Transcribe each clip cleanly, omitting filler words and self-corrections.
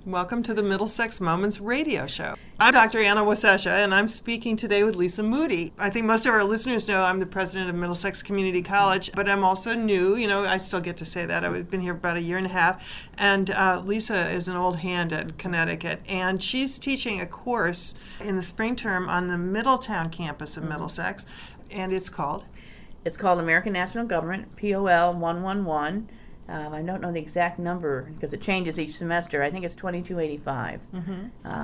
Welcome to the Middlesex Moments radio show. I'm Dr. Anna Wasesha, and I'm speaking today with Lisa Moody. I think most of our listeners know I'm the president of Middlesex Community College, but I'm also new. I still get to say that. I've been here about a year and a half, and Lisa is an old hand at Connecticut, and she's teaching a course in the spring term on the Middletown campus of Middlesex, and it's called? It's called American National Government, POL 111. I don't know the exact number because it changes each semester. I think it's $22.85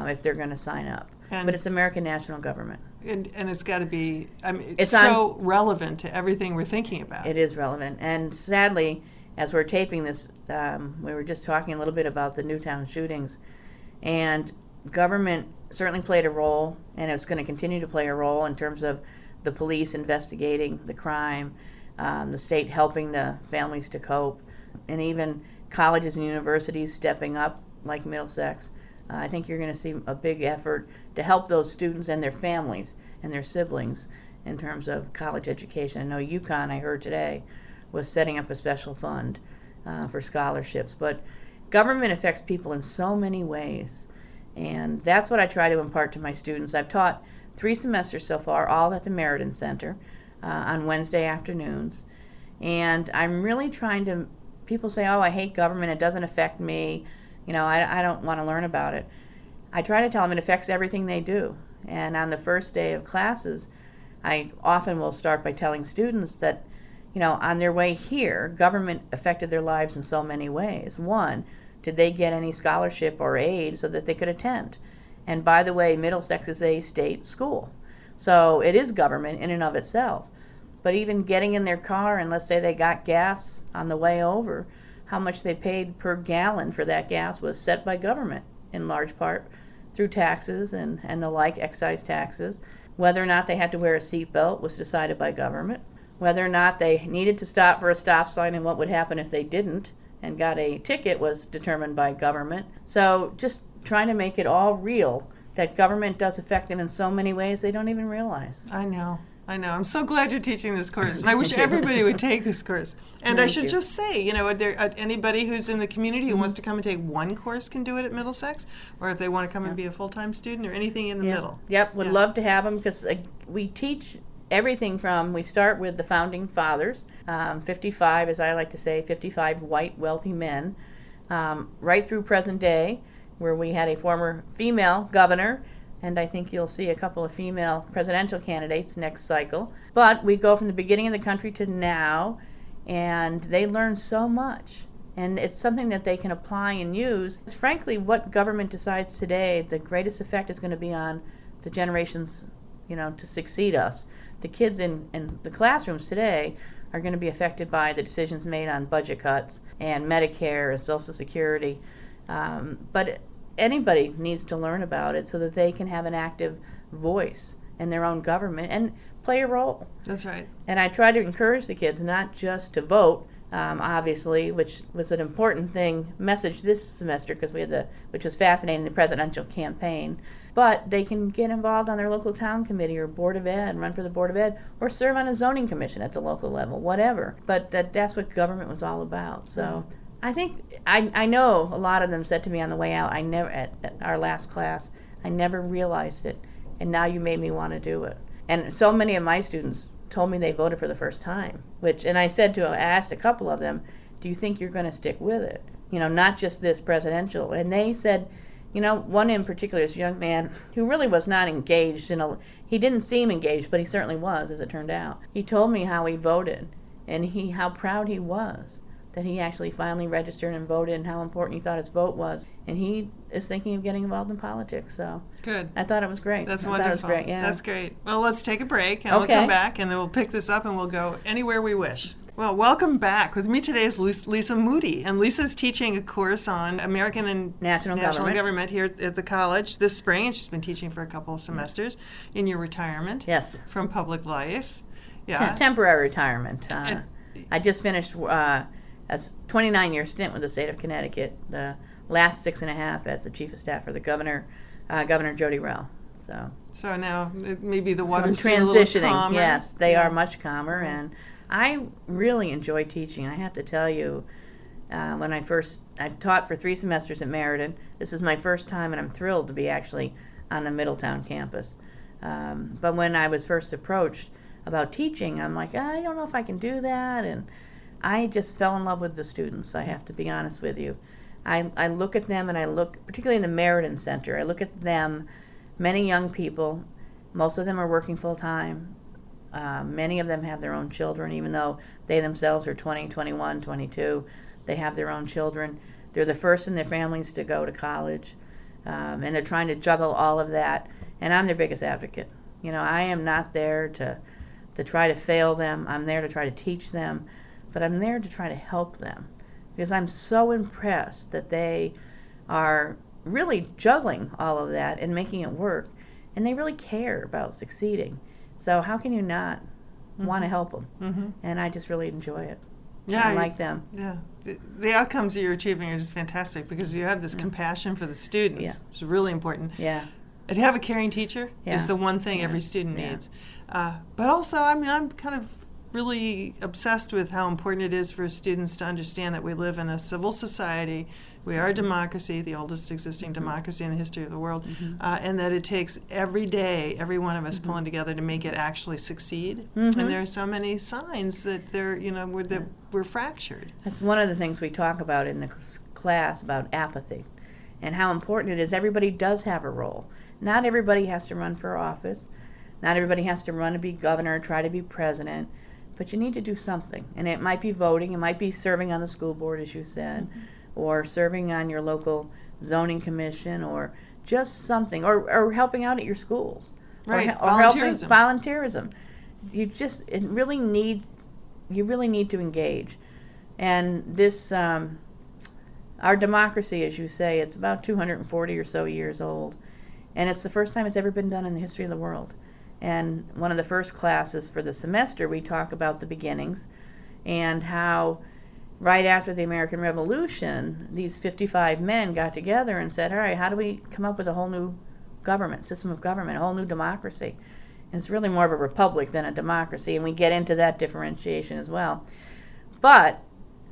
if they're going to sign up. But it's American National Government. And it's got to be, it's so relevant to everything we're thinking about. It is relevant. And sadly, as we're taping this, we were just talking a little bit about the Newtown shootings. And government certainly played a role, and it's going to continue to play a role in terms of the police investigating the crime, the state helping the families to cope, and even colleges and universities stepping up like Middlesex. I think you're going to see a big effort to help those students and their families and their siblings in terms of college education. I know UConn, I heard today, was setting up a special fund for scholarships. But government affects people in so many ways, and that's what I try to impart to my students. I've taught 3 semesters so far, all at the Meriden Center on Wednesday afternoons, and I'm really trying to. People say, oh, I hate government, it doesn't affect me, I don't want to learn about it. I try to tell them it affects everything they do. And on the first day of classes, I often will start by telling students that, on their way here, government affected their lives in so many ways. One, did they get any scholarship or aid so that they could attend? And by the way, Middlesex is a state school. So it is government in and of itself. But even getting in their car, and let's say they got gas on the way over, how much they paid per gallon for that gas was set by government, in large part, through taxes and the like, excise taxes. Whether or not they had to wear a seatbelt was decided by government. Whether or not they needed to stop for a stop sign and what would happen if they didn't and got a ticket was determined by government. So just trying to make it all real, that government does affect them in so many ways they don't even realize. I know. I'm so glad you're teaching this course, and I wish everybody would take this course. And I should just say, anybody who's in the community who wants to come and take one course can do it at Middlesex, or if they want to come and be a full-time student or anything in the middle. Yep, would love to have them because we teach everything from, we start with the founding fathers, 55, as I like to say, 55 white, wealthy men, right through present day, where we had a former female governor, and I think you'll see a couple of female presidential candidates next cycle. But we go from the beginning of the country to now, and they learn so much. And it's something that they can apply and use. It's frankly, what government decides today, the greatest effect is going to be on the generations, to succeed us. The kids in the classrooms today are going to be affected by the decisions made on budget cuts and Medicare and Social Security. But anybody needs to learn about it so that they can have an active voice in their own government and play a role. That's right. And I try to encourage the kids not just to vote, obviously, which was an important message this semester because which was fascinating, the presidential campaign. But they can get involved on their local town committee or board of ed, run for the board of ed, or serve on a zoning commission at the local level, whatever. But that's what government was all about. So. I think I know a lot of them said to me on the way out, at our last class, I never realized it, and now you made me want to do it. And so many of my students told me they voted for the first time, and I asked a couple of them, do you think you're going to stick with it? Not just this presidential. And they said, one in particular, this young man who really was not engaged he didn't seem engaged, but he certainly was, as it turned out. He told me how he voted and how proud he was that he actually finally registered and voted and how important he thought his vote was. And he is thinking of getting involved in politics. So good. I thought it was great. That's wonderful. That was great, yeah. That's great. Well, let's take a break and we'll come back and then we'll pick this up and we'll go anywhere we wish. Well, welcome back. With me today is Lisa Moody, and Lisa's teaching a course on American and National government here at the college this spring, and she's been teaching for a couple of semesters in your retirement. Yes. From public life. Yeah. Temporary retirement. I just finished a 29-year stint with the state of Connecticut, the last 6.5 as the chief of staff for the governor, Governor Jody Rell. So now maybe the water's transitioning. A little calmer. Yes, they are much calmer, and I really enjoy teaching. I have to tell you, I taught for 3 semesters at Meriden. This is my first time, and I'm thrilled to be actually on the Middletown campus. But when I was first approached about teaching, I'm like, I don't know if I can do that, and I just fell in love with the students, I have to be honest with you. I look at them, and I look, particularly in the Meriden Center, I look at them, many young people, most of them are working full-time. Many of them have their own children, even though they themselves are 20, 21, 22. They have their own children. They're the first in their families to go to college, and they're trying to juggle all of that, and I'm their biggest advocate. You know, I am not there to try to fail them. I'm there to try to teach them, but I'm there to try to help them, because I'm so impressed that they are really juggling all of that and making it work, and they really care about succeeding. So how can you not want to help them? Mm-hmm. And I just really enjoy it. Yeah, I like them. Yeah, the outcomes that you're achieving are just fantastic because you have this compassion for the students. Yeah. It's really important. Yeah. And to have a caring teacher is the one thing every student needs. But also, I mean, I'm kind of really obsessed with how important it is for students to understand that we live in a civil society. We are a democracy, the oldest existing democracy in the history of the world, and that it takes every day, every one of us pulling together to make it actually succeed. And there are so many signs that that we're fractured. That's one of the things we talk about in the class about apathy, and how important it is. Everybody does have a role. Not everybody has to run for office. Not everybody has to run to be governor, try to be president. But you need to do something. And it might be voting. It might be serving on the school board, as you said, or serving on your local zoning commission, or just something, or helping out at your schools. Right, or volunteerism. You really need to engage. And this, our democracy, as you say, it's about 240 or so years old. And it's the first time it's ever been done in the history of the world. And one of the first classes for the semester, we talk about the beginnings and how right after the American Revolution, these 55 men got together and said, all right, how do we come up with a whole new system of government, a whole new democracy? And it's really more of a republic than a democracy, and we get into that differentiation as well. But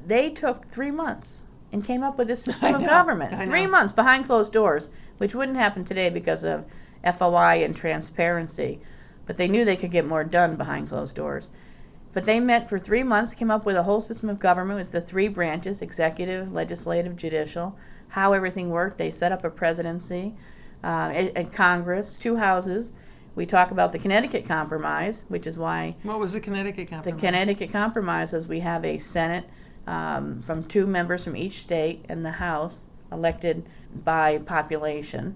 they took 3 months and came up with this system of government. 3 months behind closed doors, which wouldn't happen today because of FOI and transparency. But they knew they could get more done behind closed doors. But they met for 3 months, came up with a whole system of government with the 3 branches, executive, legislative, judicial, how everything worked. They set up a presidency, a Congress, 2 houses. We talk about the Connecticut Compromise, which is why... What was the Connecticut Compromise? The Connecticut Compromise is we have a Senate from 2 members from each state and the House elected by population.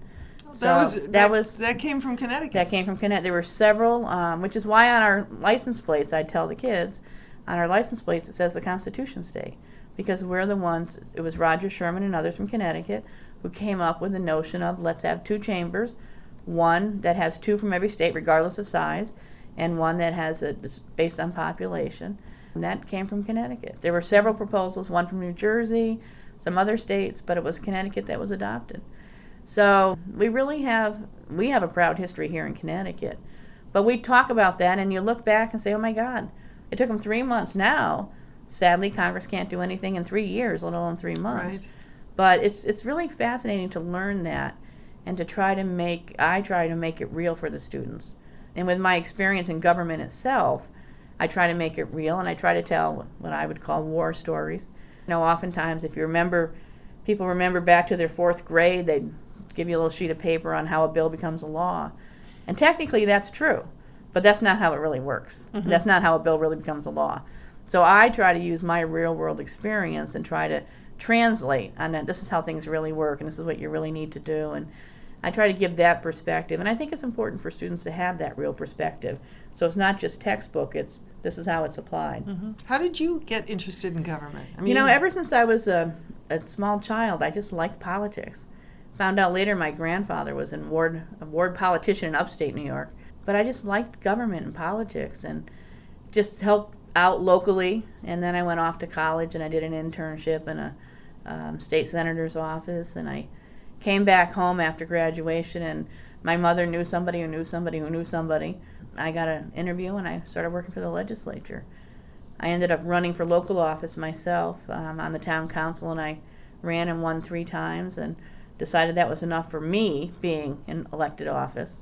That came from Connecticut. That came from Connecticut. There were several, which is why on our license plates, I tell the kids, on our license plates it says the Constitution State, because we're the ones, it was Roger Sherman and others from Connecticut who came up with the notion of let's have 2 chambers, one that has 2 from every state regardless of size, and one that has based on population. And that came from Connecticut. There were several proposals, one from New Jersey, some other states, but it was Connecticut that was adopted. So we have a proud history here in Connecticut. But we talk about that, and you look back and say, oh my God, it took them 3 months. Now, sadly, Congress can't do anything in 3 years, let alone 3 months. Right. But it's really fascinating to learn that and to try to make it real for the students. And with my experience in government itself, I try to make it real, and I try to tell what I would call war stories. You know, oftentimes, if you remember, people remember back to their 4th grade, they'd give you a little sheet of paper on how a bill becomes a law. And technically that's true, but that's not how it really works. That's not how a bill really becomes a law. So I try to use my real world experience and try to translate on that. This is how things really work, and this is what you really need to do. And I try to give that perspective. And I think it's important for students to have that real perspective. So it's not just textbook, this is how it's applied. How did you get interested in government? I mean, ever since I was a small child, I just liked politics. Found out later my grandfather was a ward politician in upstate New York. But I just liked government and politics and just helped out locally. And then I went off to college and I did an internship in a state senator's office. And I came back home after graduation, and my mother knew somebody who knew somebody who knew somebody. I got an interview and I started working for the legislature. I ended up running for local office myself on the town council, and I ran and won 3 times and decided that was enough for me being in elected office.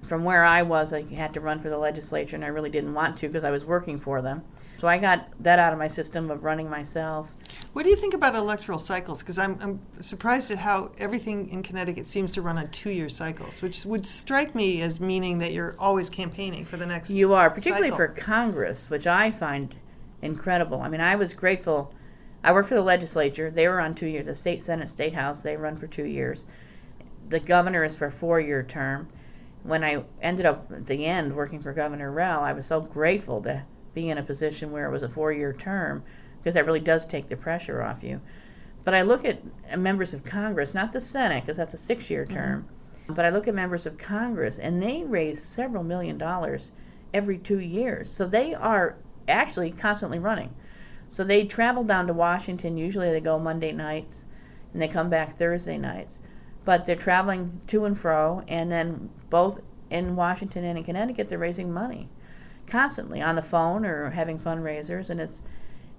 From where I was, I had to run for the legislature, and I really didn't want to because I was working for them. So I got that out of my system of running myself. What do you think about electoral cycles? Because I'm surprised at how everything in Connecticut seems to run on 2-year cycles, which would strike me as meaning that you're always campaigning for the next You are, particularly cycle. for Congress, which I find incredible. I mean, I was grateful. I worked for the legislature. They were on 2 years. The state senate, state house, they run for 2 years. The governor is for a 4-year term. When I ended up at the end working for Governor Rell, I was so grateful to be in a position where it was a 4-year term, because that really does take the pressure off you. But I look at members of Congress, not the Senate, because that's a 6-year term, but I look at members of Congress, and they raise several $1 million every 2 years. So they are actually constantly running. So they travel down to Washington. Usually they go Monday nights, and they come back Thursday nights. But they're traveling to and fro, and then both in Washington and in Connecticut, they're raising money constantly on the phone or having fundraisers. And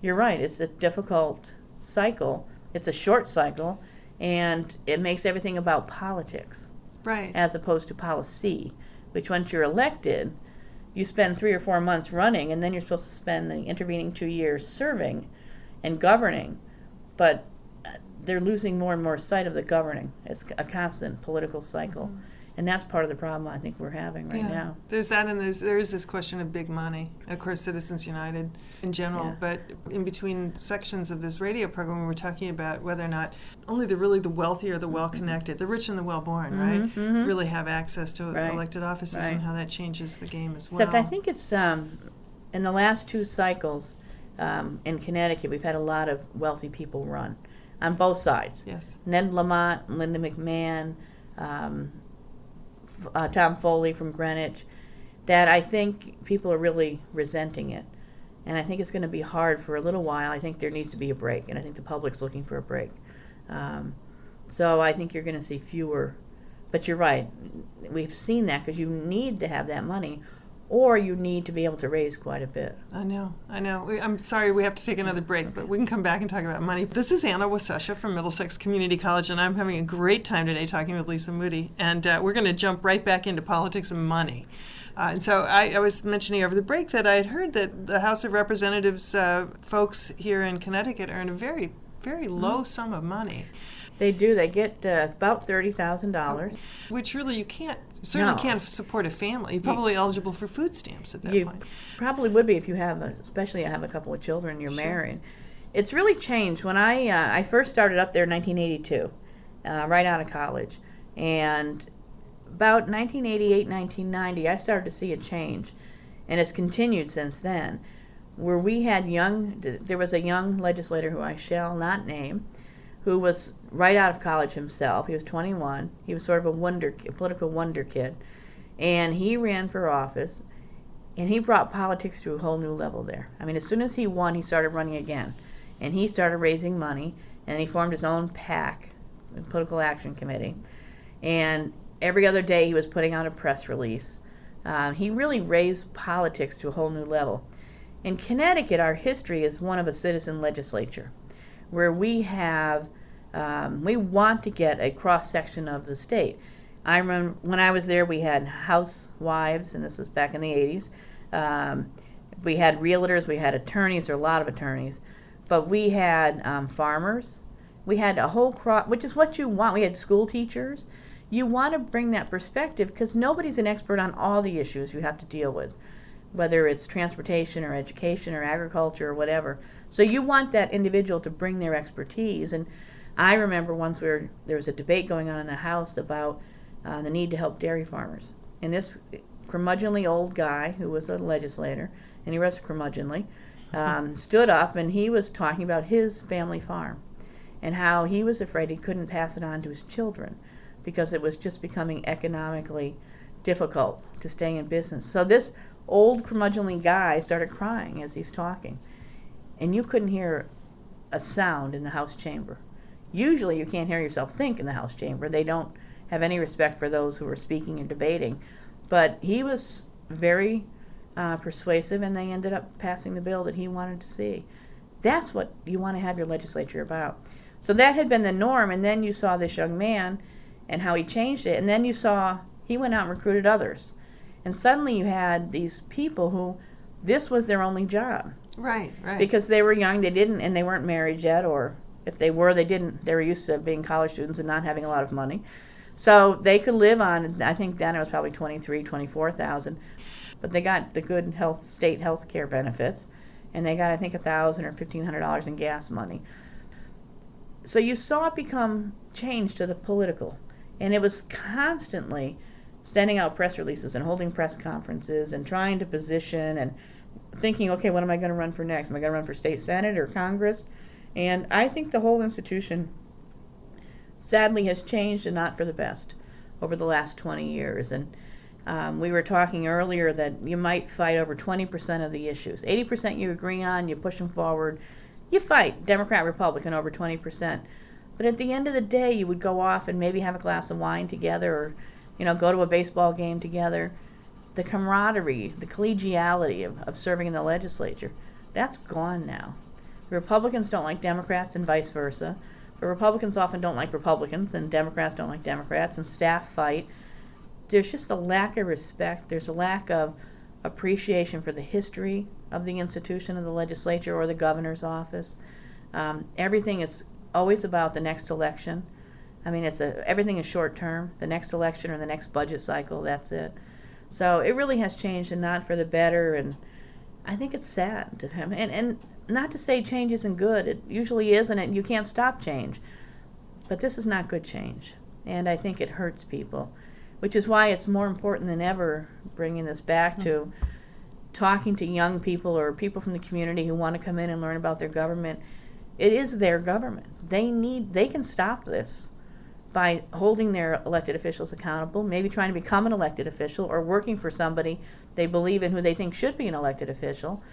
you're right, it's a difficult cycle. It's a short cycle, and it makes everything about politics, Right. as opposed to policy, which once you're elected, you spend 3 or 4 months running, and then you're supposed to spend the intervening 2 years serving and governing. But they're losing more and more sight of the governing. It's a constant political cycle. And that's part of the problem I think we're having right now. There's that, and there is this question of big money. Of course, Citizens United in general, Yeah. but in between sections of this radio program, we were talking about whether or not only the wealthy or the well-connected, the rich and the well-born, right, really have access to Right. elected offices, Right. and how that changes the game as well. Except I think it's, in the last 2 cycles in Connecticut, we've had a lot of wealthy people run on both sides. Yes. Ned Lamont, Linda McMahon, Tom Foley from Greenwich, that I think people are really resenting it. And I think it's going to be hard for a little while. I think there needs to be a break, and I think the public's looking for a break. So I think you're going to see fewer. But you're right. We've seen that because you need to have that money, or you need to be able to raise quite a bit. I know. I'm sorry we have to take another break, but we can come back and talk about money. This is Anna Wasesha from Middlesex Community College, and I'm having a great time today talking with Lisa Moody. And we're going to jump right back into politics and money. And so I was mentioning over the break that I had heard that the House of Representatives folks here in Connecticut earn a very, very low sum of money. They do. They get about $30,000. Which really you certainly No. can't support a family. You're probably eligible for food stamps at that You point. probably would be if you have, especially have a couple of children, you're Sure. married. It's really changed. When I first started up there in 1982, right out of college, and about 1988, 1990, I started to see a change, and it's continued since then, where we had there was a young legislator who I shall not name, who was right out of college himself. He was 21. He was sort of a political wonder kid. And he ran for office, and he brought politics to a whole new level there. I mean, as soon as he won, he started running again. And he started raising money, and he formed his own PAC, the Political Action Committee. And every other day he was putting out a press release. He really raised politics to a whole new level. In Connecticut, our history is one of a citizen legislature, where we want to get a cross-section of the state. I remember when I was there, we had housewives, and this was back in the 80s. We had realtors, we had attorneys, there were a lot of attorneys, but we had farmers. We had a whole crop, which is what you want. We had school teachers. You want to bring that perspective because nobody's an expert on all the issues you have to deal with, whether it's transportation or education or agriculture or whatever. So you want that individual to bring their expertise. And I remember once there was a debate going on in the House about the need to help dairy farmers. And this curmudgeonly old guy who was a legislator, and he was curmudgeonly, stood up and he was talking about his family farm and how he was afraid he couldn't pass it on to his children because it was just becoming economically difficult to stay in business. So this old curmudgeonly guy started crying as he's talking. And you couldn't hear a sound in the House chamber. Usually you can't hear yourself think in the House chamber. They don't have any respect for those who are speaking and debating. But he was very persuasive, and they ended up passing the bill that he wanted to see. That's what you want to have your legislature about. So that had been the norm, and then you saw this young man and how he changed it, and then you saw he went out and recruited others. And suddenly you had these people who this was their only job. Right. Because they were young, they weren't married yet, or if they were, they were used to being college students and not having a lot of money. So they could live on, I think then it was probably $24,000, but they got the good state health care benefits, and they got, I think, $1,000 or $1,500 in gas money. So you saw it become changed to the political, and it was constantly sending out press releases and holding press conferences and trying to position and thinking, okay, what am I going to run for next? Am I going to run for state senate or Congress? And I think the whole institution sadly has changed, and not for the best, over the last 20 years. And we were talking earlier that you might fight over 20% of the issues. 80% you agree on, you push them forward. You fight Democrat, Republican over 20%. But at the end of the day, you would go off and maybe have a glass of wine together, or go to a baseball game together. The camaraderie, the collegiality of serving in the legislature, that's gone now. Republicans don't like Democrats and vice versa. But Republicans often don't like Republicans, and Democrats don't like Democrats, and staff fight. There's just a lack of respect. There's a lack of appreciation for the history of the institution of the legislature or the governor's office. Everything is always about the next election. I mean, everything is short term. The next election or the next budget cycle, that's it. So it really has changed, and not for the better, and I think it's sad to him. And not to say change isn't good. It usually isn't, and you can't stop change. But this is not good change, and I think it hurts people, which is why it's more important than ever bringing this back to talking to young people or people from the community who want to come in and learn about their government. It is their government. They can stop this by holding their elected officials accountable, maybe trying to become an elected official or working for somebody they believe in who they think should be an elected official.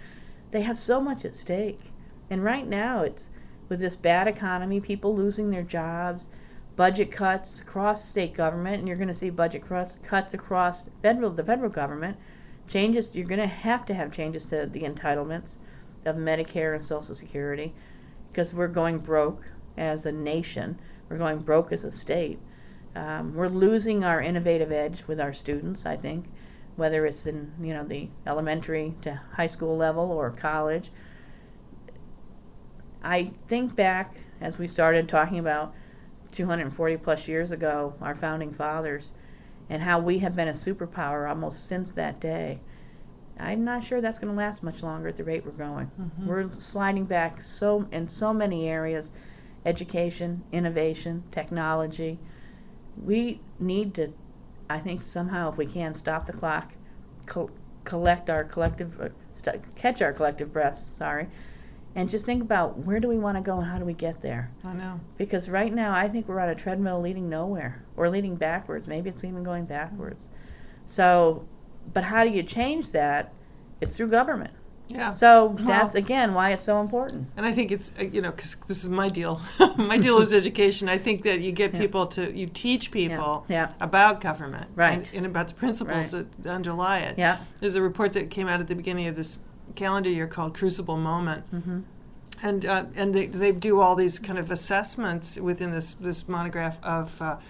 They have so much at stake. And right now, it's with this bad economy, people losing their jobs, budget cuts across state government, and you're going to see budget cuts across the federal government. Changes, you're going to have changes to the entitlements of Medicare and Social Security, because we're going broke as a nation. We're going broke as a state. We're losing our innovative edge with our students, I think, whether it's in the elementary to high school level or college. I think back as we started talking about 240 plus years ago, our founding fathers, and how we have been a superpower almost since that day. I'm not sure that's going to last much longer at the rate we're going. We're sliding back in so many areas: education, innovation, technology. We need to, I think, somehow, if we can, stop the clock, catch our collective breaths, and just think about where do we want to go and how do we get there. I know. Because right now, I think we're on a treadmill leading nowhere, or leading backwards. Maybe it's even going backwards. So, but how do you change that? It's through government. Yeah. So that's, again, why it's so important. And I think it's, because this is my deal. My deal is education. I think that you get people you teach people about government. Right. And about the principles that underlie it. Yeah. There's a report that came out at the beginning of this calendar year called Crucible Moment. And they do all these kind of assessments within this monograph of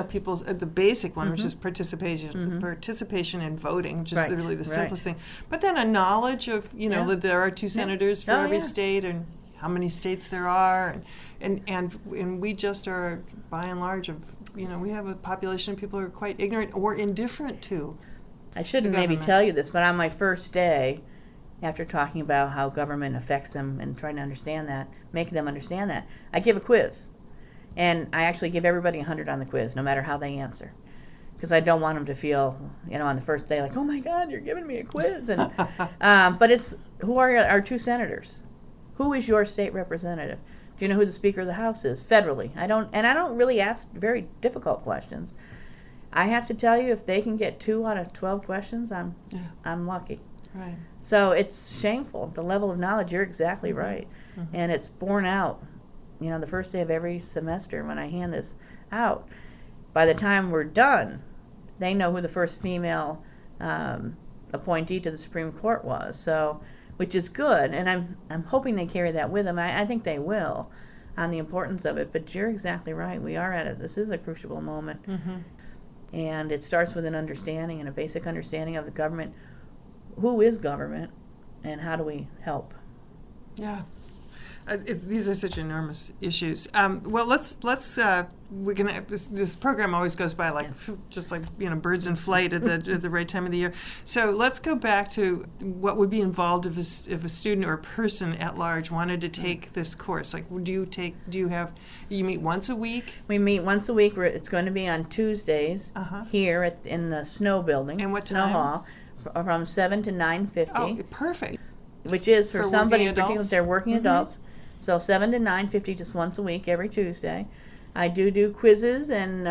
people's the basic one, which is participation in voting, just really the simplest thing. But then a knowledge of that there are 2 senators for every state, and how many states there are, and we just are by and large we have a population of people who are quite ignorant or indifferent to. I shouldn't maybe tell you this, but on my first day, after talking about how government affects them and trying to understand that, making them understand that, I give a quiz. And I actually give everybody 100 on the quiz, no matter how they answer. Because I don't want them to feel, on the first day, like, oh my God, you're giving me a quiz. And but it's, who are our 2 senators? Who is your state representative? Do you know who the Speaker of the House is, federally? I don't really ask very difficult questions. I have to tell you, if they can get 2 out of 12 questions, I'm lucky. Right. So it's shameful, the level of knowledge. You're exactly right. And it's borne out, the first day of every semester when I hand this out. By the time we're done, they know who the first female appointee to the Supreme Court was. So, which is good, and I'm hoping they carry that with them. I think they will, on the importance of it. But you're exactly right. We are at it. This is a crucial moment, and it starts with an understanding and a basic understanding of the government. Who is government, and how do we help? Yeah. These are such enormous issues. Well, we're gonna. This program always goes by just like birds in flight at the right time of the year. So let's go back to what would be involved if a student or a person at large wanted to take this course. Like, do you meet once a week? We meet once a week. It's going to be on Tuesdays here in the Snow Building. And what Snow time? Hall, from 7 to 9:50. Oh, perfect. Which is for somebody in particular, adults? if they're working adults. So 7 to 9:50, just once a week, every Tuesday. I do quizzes and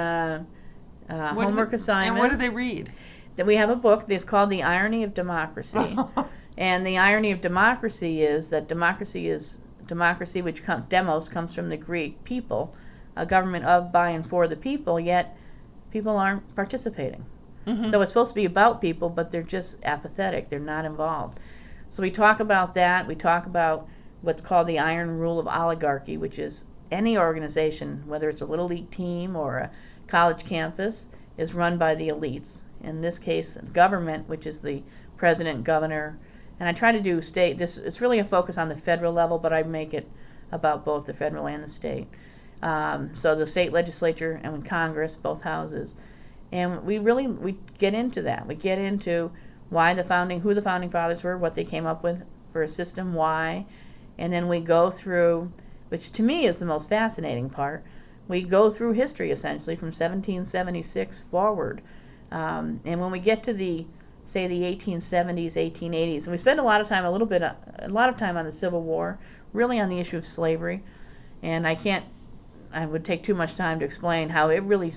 homework assignments. And what do they read? That we have a book that's called The Irony of Democracy. And the irony of democracy is that democracy, which demos comes from the Greek people, a government of, by, and for the people, yet people aren't participating. So it's supposed to be about people, but they're just apathetic. They're not involved. So we talk about that. We talk about what's called the iron rule of oligarchy, which is any organization, whether it's a little league team or a college campus, is run by the elites. In this case, government, which is the president, governor, and I try to do state. It's really a focus on the federal level, but I make it about both the federal and the state. So the state legislature and Congress, both houses, and we get into that. We get into who the founding fathers were, what they came up with for a system, why. And then we go through, which to me is the most fascinating part, we go through history essentially from 1776 forward. And when we get to the 1870s, 1880s, and we spend a lot of time on the Civil War, really on the issue of slavery. And I would take too much time to explain how it really,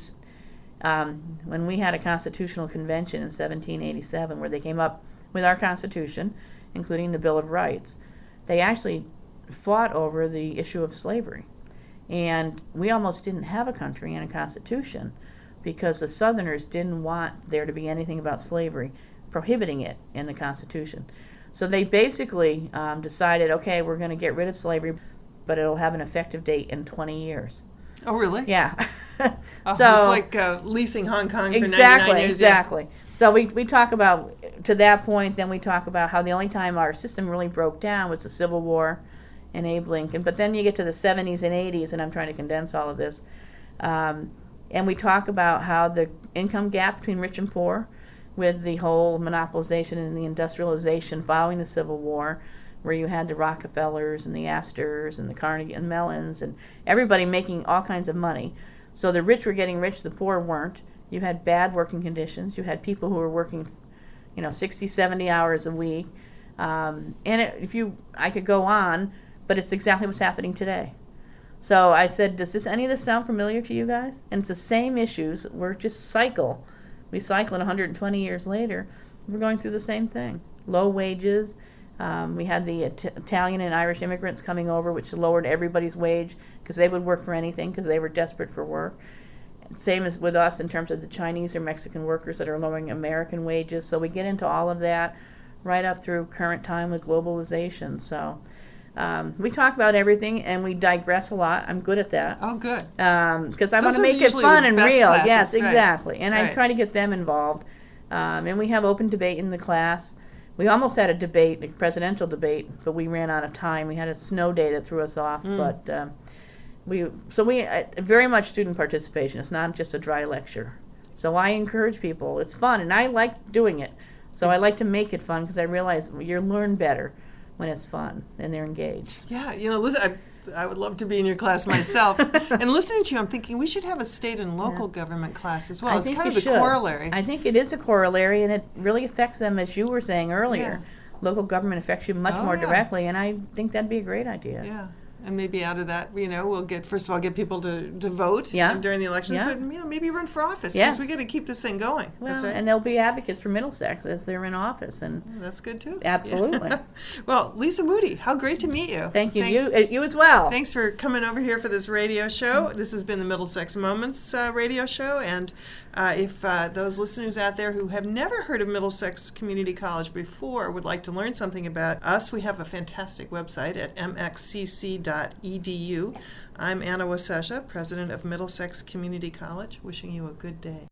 when we had a constitutional convention in 1787 where they came up with our Constitution, including the Bill of Rights, they actually fought over the issue of slavery. And we almost didn't have a country and a constitution because the Southerners didn't want there to be anything about slavery, prohibiting it in the Constitution. So they basically decided, okay, we're going to get rid of slavery, but it'll have an effective date in 20 years. Oh, really? Yeah. So it's like leasing Hong Kong for 99 years. Exactly. Yeah. So we talk about, to that point, then we talk about how the only time our system really broke down was the Civil War and Abe Lincoln. But then you get to the 70s and 80s, and I'm trying to condense all of this. And we talk about how the income gap between rich and poor, with the whole monopolization and the industrialization following the Civil War, where you had the Rockefellers and the Astors and the Carnegie and Mellons and everybody making all kinds of money. So the rich were getting rich, the poor weren't. You had bad working conditions. You had people who were working, 60, 70 hours a week. And I could go on, but it's exactly what's happening today. So I said, does any of this sound familiar to you guys? And it's the same issues. We're just we cycle, and 120 years later, we're going through the same thing. Low wages. We had the Italian and Irish immigrants coming over, which lowered everybody's wage because they would work for anything because they were desperate for work. Same as with us in terms of the Chinese or Mexican workers that are lowering American wages. So we get into all of that right up through current time with globalization. So we talk about everything, and we digress a lot. I'm good at that. Oh, good. Because I want to make it fun and real. Classes, yes, right. exactly. And right. I try to get them involved. And we have open debate in the class. We almost had a presidential debate, but we ran out of time. We had a snow day that threw us off. But we very much student participation. It's not just a dry lecture. So I encourage people. It's fun, and I like doing it. So I like to make it fun because I realize you learn better when it's fun and they're engaged. Yeah, listen, I would love to be in your class myself. And listening to you, I'm thinking we should have a state and local government class as well. It's kind of the corollary. I think it is a corollary, and it really affects them, as you were saying earlier. Yeah. Local government affects you much more directly, and I think that'd be a great idea. Yeah. And maybe out of that, we'll first of all get people to vote during the elections, Yeah. but maybe run for office, because Yes. we got to keep this thing going. Well, That's right. and there'll be advocates for Middlesex as they're in office, and That's good too. absolutely. Well, Lisa Moody, how great to meet you. Thank you. You as well. Thanks for coming over here for this radio show. This has been the Middlesex Moments radio show, and if those listeners out there who have never heard of Middlesex Community College before would like to learn something about us, we have a fantastic website at mxcc.edu. I'm Anna Wasesha, president of Middlesex Community College, wishing you a good day.